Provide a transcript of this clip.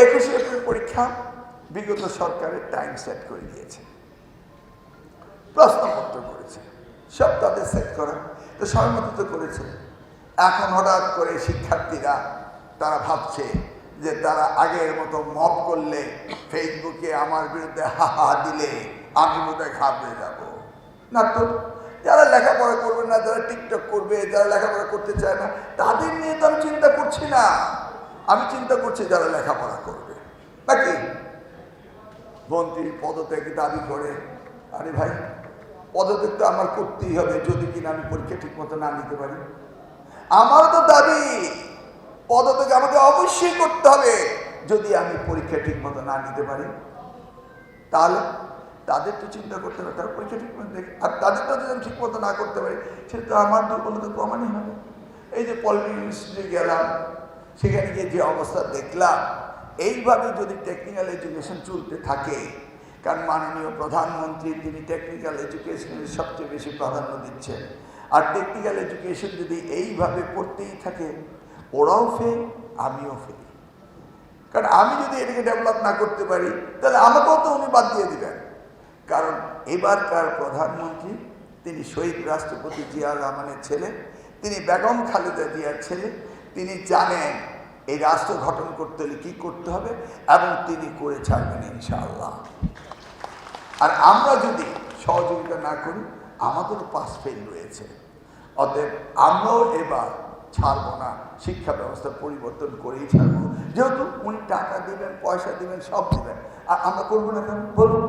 21 April পরীক্ষা বিগত সরকারের টাইম সেট করে দিয়েছে, প্রশ্নপত্র করেছে, সব তাদের সেট করা, তো সহমত করেছে। এখন হঠাৎ করে শিক্ষার্থীরা তারা ভাবছে যে তারা আগের মতো মব করলে, ফেসবুকে আমার বিরুদ্ধে হাহা দিলে আমি বোধহয় ঘাবড়ে যাব না। তো যারা লেখাপড়া করবে না, যারা টিকটক করবে, যারা লেখাপড়া করতে চায় না, তাদের নিয়ে তো আমি চিন্তা করছি না। আমি চিন্তা করছি যারা লেখাপড়া করবে। নাকি মন্ত্রীর পদত্যাগ দাবি করে, আরে ভাই পদত্যাগ তো আমার করতেই হবে যদি কিনা আমি পরীক্ষা ঠিক মতো না নিতে পারি। আমারও তো দাবি পদত্যাগ আমাকে অবশ্যই করতে হবে যদি আমি পরীক্ষা ঠিক মতো না নিতে পারি। তাহলে তাদের তো চিন্তা করতে হবে, তারা পরীক্ষা ঠিক মতো দেখে, আর তাদেরটা যদি আমি ঠিক মতো না করতে পারি সেটা তো আমার দুর্বলতা প্রমাণই হবে। এই যে পলিটেকনিক ইনস্টিটিউটে গেলাম, সেখানে গিয়ে যে অবস্থা দেখলাম, এইভাবে যদি টেকনিক্যাল এডুকেশন চলতে থাকে, কারণ মাননীয় প্রধানমন্ত্রী তিনি টেকনিক্যাল এডুকেশনের সবচেয়ে বেশি প্রাধান্য দিচ্ছেন, আর টেকনিক্যাল এডুকেশন যদি এইভাবে পড়তেই থাকে, ওরাও ফেল আমিও ফেল। কারণ আমি যদি এটাকে ডেভেলপ না করতে পারি তাহলে আমাকেও তো উনি বাদ দিয়ে দিবেন। কারণ এবারকার প্রধানমন্ত্রী তিনি শহীদ রাষ্ট্রপতি জিয়া রহমানের ছেলে, তিনি বেগম খালেদা জিয়ার ছেলে, তিনি জানেন এই রাষ্ট্র গঠন করতে হলে কী করতে হবে, এবং তিনি করে ছাড়বেন ইনশাআল্লাহ। আর আমরা যদি সহযোগিতা না করি আমাদেরও পাস ফেল রয়েছে। অতএব আমরাও এবার ছাড়বো না, শিক্ষা ব্যবস্থা পরিবর্তন করেই ছাড়বো। যেহেতু উনি টাকা দিবেন, পয়সা দিবেন, সব দিবেন, আর আমরা করবো না কেন বলুন?